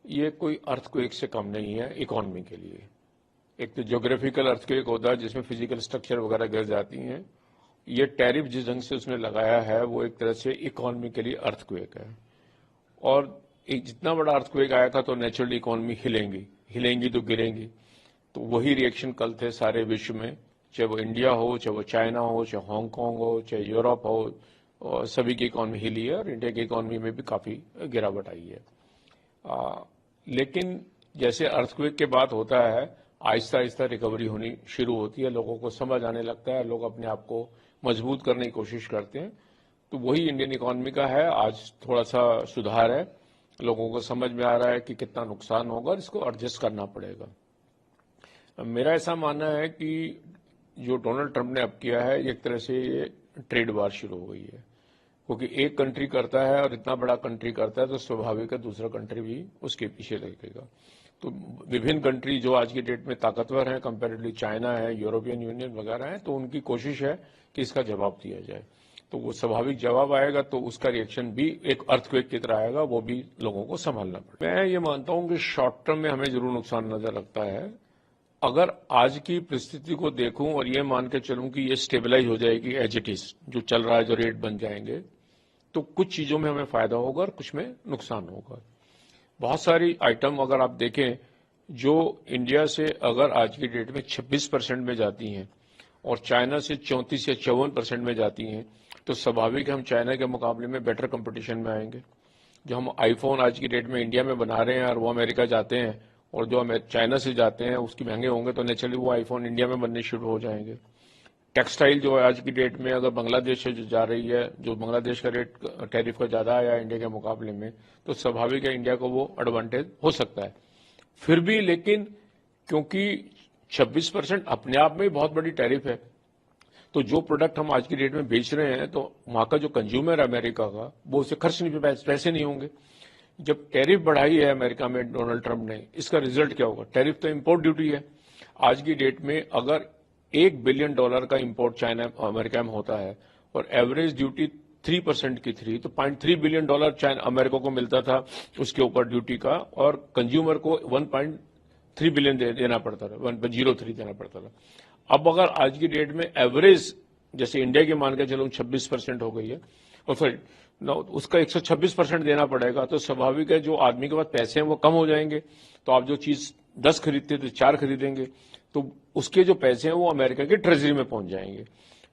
ये कोई अर्थक्वेक से कम नहीं है इकोनॉमी के लिए। एक तो ज्योग्राफिकल अर्थक्वेक होता है जिसमें फिजिकल स्ट्रक्चर वगैरह गिर जाती हैं। ये टैरिफ जिस ढंग से उसने लगाया है वो एक तरह से इकोनॉमी के लिए अर्थक्वेक है। और एक जितना बड़ा अर्थक्वेक आया था तो नेचुरली इकोनॉमी हिलेंगी तो गिरेंगी। तो वही रिएक्शन कल थे सारे विश्व में, चाहे वो इंडिया हो, चाहे वो चाइना हो, चाहे हांगकांग हो, चाहे यूरोप हो, और सभी की इकोनॉमी हिली है और इंडिया की इकोनॉमी में भी काफ़ी गिरावट आई है। लेकिन जैसे अर्थक्वेक के बाद होता है आहिस्ता आहिस्ता रिकवरी होनी शुरू होती है, लोगों को समझ आने लगता है, लोग अपने आप को मजबूत करने की कोशिश करते हैं। तो वही इंडियन इकोनॉमी का है। आज थोड़ा सा सुधार है, लोगों को समझ में आ रहा है कि कितना नुकसान होगा और इसको एडजस्ट करना पड़ेगा। मेरा ऐसा मानना है कि जो डोनाल्ड ट्रंप ने अब किया है एक तरह से ये ट्रेड वार शुरू हो गई है, क्योंकि एक कंट्री करता है और इतना बड़ा कंट्री करता है तो स्वाभाविक है दूसरा कंट्री भी उसके पीछे लगेगा। तो विभिन्न कंट्री जो आज की डेट में ताकतवर हैं, कंपैरेटिवली चाइना है, यूरोपियन यूनियन वगैरह है, तो उनकी कोशिश है कि इसका जवाब दिया जाए। तो वो स्वाभाविक जवाब आएगा तो उसका रिएक्शन भी एक अर्थक्वेक की तरह आएगा, वो भी लोगों को संभालना पड़ेगा। मैं ये मानता हूं कि शॉर्ट टर्म में हमें जरूर नुकसान नजर लगता है। अगर आज की परिस्थिति को देखूं और ये मान के चलूं कि ये स्टेबलाइज हो जाएगी एज इट इज, जो चल रहा है, जो रेट बन जाएंगे, तो कुछ चीजों में हमें फायदा होगा और कुछ में नुकसान होगा। बहुत सारी आइटम अगर आप देखें जो इंडिया से अगर आज की डेट में 26% में जाती हैं और चाइना से 34 या 54% में जाती हैं, तो स्वाभाविक हम चाइना के मुकाबले में बेटर कंपटीशन में आएंगे। जो हम आईफोन आज की डेट में इंडिया में बना रहे हैं और वो अमेरिका जाते हैं और जो हमें चाइना से जाते हैं उसकी महंगे होंगे, तो नेचुरली वो आईफोन इंडिया में बनने शुरू हो जाएंगे। टेक्सटाइल जो है आज की डेट में अगर बांग्लादेश से जो जा रही है, जो बांग्लादेश का रेट टैरिफ का ज्यादा आया इंडिया के मुकाबले में, तो स्वाभाविक है इंडिया को वो एडवांटेज हो सकता है। फिर भी लेकिन क्योंकि 26% अपने आप में बहुत बड़ी टैरिफ है, तो जो प्रोडक्ट हम आज की डेट में बेच रहे हैं तो वहां का जो कंज्यूमर है अमेरिका का, वो उसे खर्च नहीं, पैसे नहीं होंगे। जब टैरिफ बढ़ाई है अमेरिका में डोनाल्ड ट्रंप ने, इसका रिजल्ट क्या होगा? टैरिफ तो इंपोर्ट ड्यूटी है। आज की डेट में अगर $1 बिलियन का इंपोर्ट चाइना अमेरिका में होता है और एवरेज ड्यूटी 3% की थी, तो $0.3 बिलियन चाइना अमेरिका को मिलता था उसके ऊपर ड्यूटी का, और कंज्यूमर को 1.3 बिलियन देना पड़ता था, 1.03 देना पड़ता था। अब अगर आज की डेट में एवरेज जैसे इंडिया की मान के चलो 26% हो गई है और फिर उसका 126% देना पड़ेगा, तो स्वाभाविक है जो आदमी के पास पैसे हैं वो कम हो जाएंगे। तो आप जो चीज 10 खरीदते थे 4 खरीदेंगे, तो उसके जो पैसे हैं वो अमेरिका के ट्रेजरी में पहुंच जाएंगे।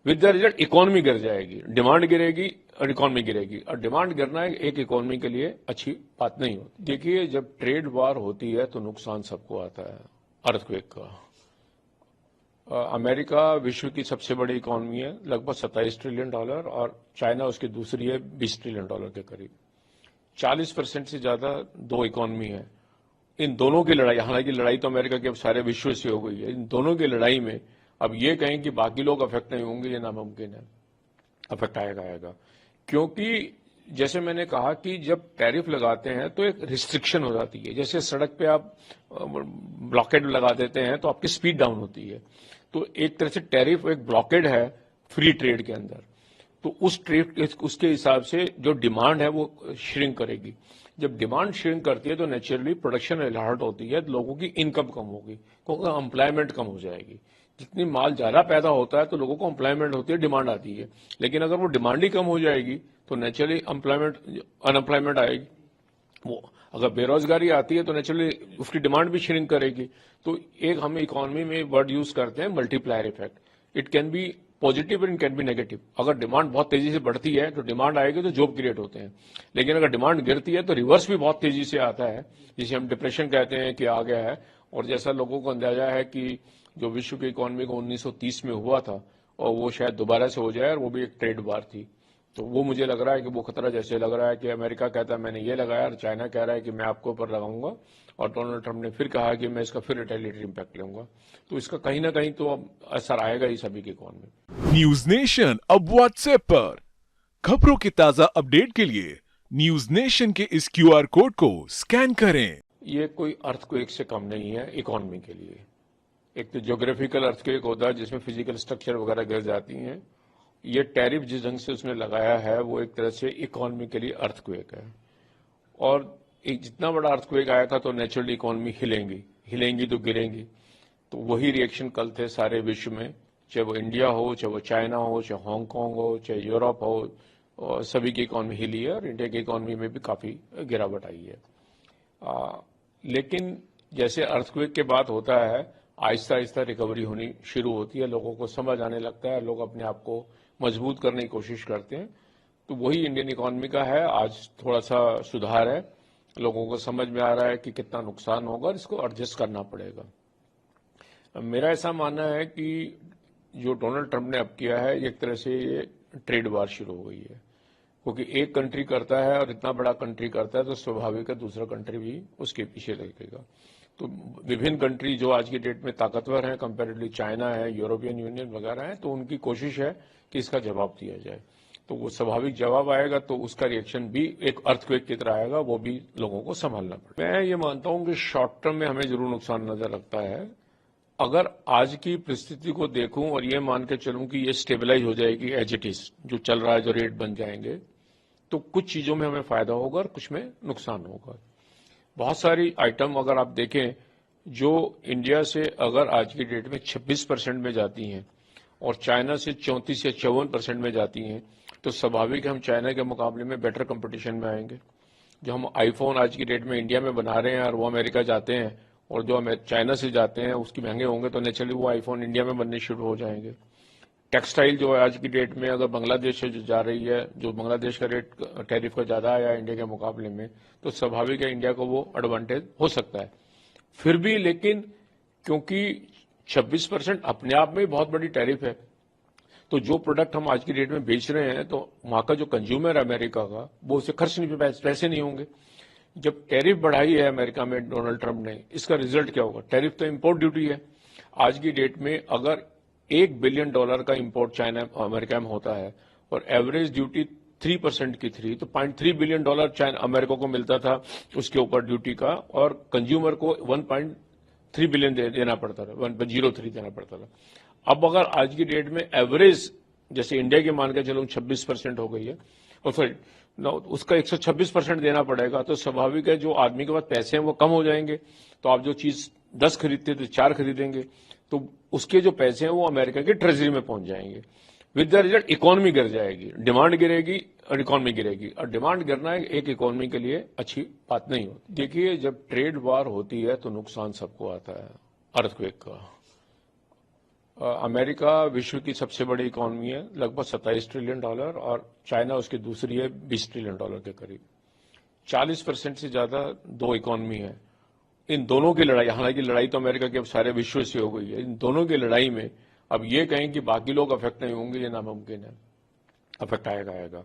विद द रिजल्ट इकोनॉमी गिर जाएगी, डिमांड गिरेगी और इकोनॉमी गिरेगी, और डिमांड गिरना एक इकोनॉमी के लिए अच्छी बात नहीं होती। देखिए, जब ट्रेड वार होती है तो नुकसान सबको आता है। अर्थक्वेक का अमेरिका विश्व की सबसे बड़ी इकोनॉमी है, लगभग $27 ट्रिलियन, और चाइना उसकी दूसरी है $20 ट्रिलियन के करीब। 40% से ज्यादा दो इकोनॉमी है। इन दोनों की लड़ाई, हालांकि लड़ाई तो अमेरिका के अब सारे विश्व से हो गई है, इन दोनों की लड़ाई में अब ये कहें कि बाकी लोग अफेक्ट नहीं होंगे, ये नामुमकिन है। अफेक्ट आएगा क्योंकि जैसे मैंने कहा कि जब टैरिफ लगाते हैं तो एक रिस्ट्रिक्शन हो जाती है। जैसे सड़क पे आप ब्लॉकेड लगा देते हैं तो आपकी स्पीड डाउन होती है, तो एक तरह से टैरिफ एक ब्लॉकेड है फ्री ट्रेड के अंदर। तो उस ट्रेड उसके हिसाब से जो डिमांड है वो श्रिंक करेगी। जब डिमांड श्रिंक करती है तो नेचुरली प्रोडक्शन हर्ट होती है, लोगों की इनकम कम होगी, क्योंकि एम्प्लॉयमेंट कम हो जाएगी। जितनी माल ज्यादा पैदा होता है तो लोगों को एम्प्लॉयमेंट होती है, डिमांड आती है। लेकिन अगर वो डिमांड ही कम हो जाएगी तो नेचुरली अनएम्प्लॉयमेंट आएगी। वो अगर बेरोजगारी आती है तो नेचुरली उसकी डिमांड भी श्रिंक करेगी। तो एक हम इकोनॉमी में वर्ड यूज करते हैं multiplier effect. It can be positive and can be negative. अगर डिमांड बहुत तेजी से बढ़ती है तो डिमांड आएगी तो जॉब क्रिएट होते हैं, लेकिन अगर डिमांड गिरती है तो रिवर्स भी बहुत तेजी से आता है, जिसे हम डिप्रेशन कहते हैं कि आ गया है। और जैसा लोगों को अंदाजा है कि जो विश्व की इकोनॉमी को 1930 में हुआ था और वो शायद दोबारा से हो जाए, और वो भी एक ट्रेड वार थी। तो वो मुझे लग रहा है कि वो खतरा जैसे लग रहा है कि अमेरिका कहता है मैंने ये लगाया और चाइना कह रहा है कि मैं आपके ऊपर लगाऊंगा, और डोनाल्ड ट्रंप ने फिर कहा कि मैं इसका फिर रिटेलिएटरी इंपैक्ट लूंगा। तो इसका कहीं ना कहीं तो अब असर आएगा ही सभी की इकोनॉमी। न्यूज नेशन अब व्हाट्सएप पर खबरों की ताजा अपडेट के लिए न्यूज नेशन के इस QR कोड को स्कैन करें। ये कोई अर्थक्वेक से कम नहीं है इकोनॉमी के लिए। एक तो ज्योग्राफिकल अर्थक्वेक होता है जिसमें फिजिकल स्ट्रक्चर वगैरह गिर जाती हैं। ये टैरिफ जिस ढंग से उसने लगाया है वो एक तरह से इकोनॉमी के लिए अर्थक्वेक है। और एक जितना बड़ा अर्थक्वेक आया था तो नेचुरली इकोनॉमी हिलेंगी तो गिरेंगी। तो वही रिएक्शन कल थे सारे विश्व में, चाहे वो इंडिया हो, चाहे वो चाइना हो, चाहे हांगकांग हो, चाहे यूरोप हो, और सभी की इकोनॉमी हिली है और इंडिया की इकोनॉमी में भी काफ़ी गिरावट आई है। लेकिन जैसे अर्थक्वेक के बाद होता है, आहिस्ता आहिस्ता रिकवरी होनी शुरू होती है, लोगों को समझ आने लगता है, लोग अपने आप को मजबूत करने की कोशिश करते हैं। तो वही इंडियन इकोनॉमी का है। आज थोड़ा सा सुधार है, लोगों को समझ में आ रहा है कि कितना नुकसान होगा और इसको एडजस्ट करना पड़ेगा। मेरा ऐसा मानना है कि जो डोनाल्ड ट्रंप ने अब किया है, एक तरह से ये ट्रेड वार शुरू हो गई है, क्योंकि एक कंट्री करता है और इतना बड़ा कंट्री करता है तो स्वाभाविक है दूसरा कंट्री भी उसके पीछे लगेगा। तो विभिन्न कंट्री जो आज की डेट में ताकतवर हैं, कंपेरेटिवली चाइना है, यूरोपियन यूनियन वगैरह है, तो उनकी कोशिश है कि इसका जवाब दिया जाए। तो वो स्वाभाविक जवाब आएगा तो उसका रिएक्शन भी एक अर्थक्वेक की तरह आएगा, वो भी लोगों को संभालना पड़ेगा। मैं ये मानता हूं कि शॉर्ट टर्म में हमें जरूर नुकसान नजर लगता है। अगर आज की परिस्थिति को देखूं और ये मान के चलूं कि ये स्टेबलाइज हो जाएगी एज इट इज, जो चल रहा है, जो रेट बन जाएंगे, तो कुछ चीजों में हमें फायदा होगा और कुछ में नुकसान होगा। बहुत सारी आइटम अगर आप देखें जो इंडिया से अगर आज की डेट में 26% में जाती हैं और चाइना से 34 या 54% में जाती हैं, तो स्वाभाविक हम चाइना के मुकाबले में बेटर कंपटीशन में आएंगे। जो हम आईफोन आज की डेट में इंडिया में बना रहे हैं और वो अमेरिका जाते हैं और जो हमें चाइना से जाते हैं उसकी महंगे होंगे, तो नेचुरली वो आईफोन इंडिया में बनने शुरू हो जाएंगे। टेक्सटाइल जो है आज की डेट में अगर बांग्लादेश से जो जा रही है, जो बांग्लादेश का रेट टैरिफ का ज्यादा आया इंडिया के मुकाबले में, तो स्वाभाविक है इंडिया को वो एडवांटेज हो सकता है। फिर भी लेकिन क्योंकि 26% अपने आप में बहुत बड़ी टैरिफ है, तो जो प्रोडक्ट हम आज की डेट में बेच रहे हैं, तो वहां का जो कंज्यूमर है अमेरिका का, वो उसे खर्च नहीं, पैसे नहीं होंगे। जब टैरिफ बढ़ाई है अमेरिका में डोनाल्ड ट्रंप ने, इसका रिजल्ट क्या होगा? टैरिफ तो इंपोर्ट ड्यूटी है। आज की डेट में अगर $1 बिलियन का इंपोर्ट चाइना अमेरिका में होता है और एवरेज ड्यूटी 3% की थी, तो $0.3 बिलियन चाइना अमेरिका को मिलता था उसके ऊपर ड्यूटी का, और कंज्यूमर को 1.3 बिलियन देना पड़ता था, 1.03 देना पड़ता था। अब अगर आज की डेट में एवरेज जैसे इंडिया के मान के चलो 26% हो गई है और फिर उसका 126% देना पड़ेगा, तो स्वाभाविक है जो आदमी के पास पैसे हैं वो कम हो जाएंगे। तो आप जो चीज 10 खरीदते थे 4 खरीदेंगे, तो उसके जो पैसे हैं वो अमेरिका के ट्रेजरी में पहुंच जाएंगे। विद द रिजल्ट इकोनॉमी गिर जाएगी, डिमांड गिरेगी और इकोनॉमी गिरेगी, और डिमांड गिरना एक इकोनॉमी के लिए अच्छी बात नहीं होती। देखिए, जब ट्रेड वार होती है तो नुकसान सबको आता है। अर्थक्वेक का अमेरिका विश्व की सबसे बड़ी इकोनॉमी है, लगभग $27 ट्रिलियन, और चाइना उसकी दूसरी है $20 ट्रिलियन के करीब। 40% से ज्यादा दो इकोनॉमी है। इन दोनों की लड़ाई, हालांकि लड़ाई तो अमेरिका के अब सारे विश्व से हो गई है, इन दोनों की लड़ाई में अब ये कहें कि बाकी लोग अफेक्ट नहीं होंगे, ये नामुमकिन है। अफेक्ट आएगा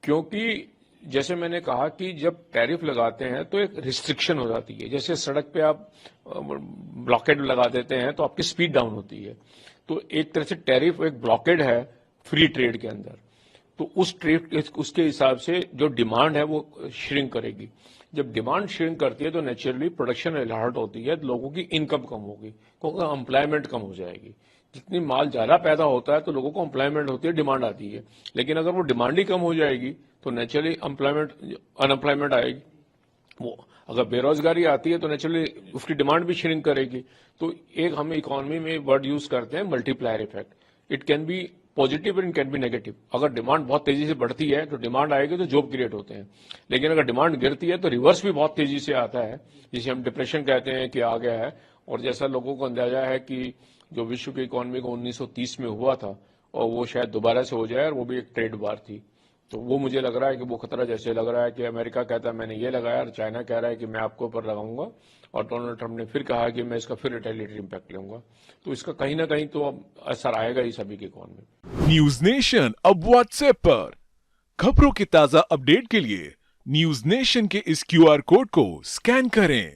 क्योंकि जैसे मैंने कहा कि जब टैरिफ लगाते हैं तो एक रिस्ट्रिक्शन हो जाती है। जैसे सड़क पे आप ब्लॉकेड लगा देते हैं तो आपकी स्पीड डाउन होती है, तो एक तरह से टैरिफ एक ब्लॉकेड है फ्री ट्रेड के अंदर। तो उस ट्रेड उसके हिसाब से जो डिमांड है वो श्रिंक करेगी। जब डिमांड श्रिंक करती है तो नेचुरली प्रोडक्शन हर्ट होती है, लोगों की इनकम कम होगी, क्योंकि एम्प्लॉयमेंट कम हो जाएगी। जितनी माल ज्यादा पैदा होता है तो लोगों को एम्प्लॉयमेंट होती है, डिमांड आती है। लेकिन अगर वो डिमांड ही कम हो जाएगी तो नेचुरली अनएम्प्लॉयमेंट आएगी। वो अगर बेरोजगारी आती है तो नेचुरली उसकी डिमांड भी श्रिंक करेगी। तो एक हम इकोनॉमी में वर्ड यूज करते हैं multiplier effect. It can be positive and can be negative. अगर डिमांड बहुत तेजी से बढ़ती है तो डिमांड आएगी तो जॉब क्रिएट होते हैं, लेकिन अगर डिमांड गिरती है तो रिवर्स भी बहुत तेजी से आता है, जिसे हम डिप्रेशन कहते हैं कि आ गया है। और जैसा लोगों को अंदाजा है कि जो विश्व की इकोनॉमी को 1930 में हुआ था और वो शायद दोबारा से हो जाए, और वो भी एक ट्रेड वार थी। तो वो मुझे लग रहा है कि वो खतरा जैसे लग रहा है कि अमेरिका कहता है मैंने ये लगाया और चाइना कह रहा है कि मैं आपके ऊपर लगाऊंगा, और डोनाल्ड ट्रंप ने फिर कहा कि मैं इसका फिर रिटेलिएटरी इंपैक्ट लूंगा। तो इसका कहीं ना कहीं तो असर आएगा ही सभी की इकोनॉमी। न्यूज नेशन अब व्हाट्सएप पर खबरों की ताजा अपडेट के लिए न्यूज नेशन के इस QR कोड को स्कैन करें।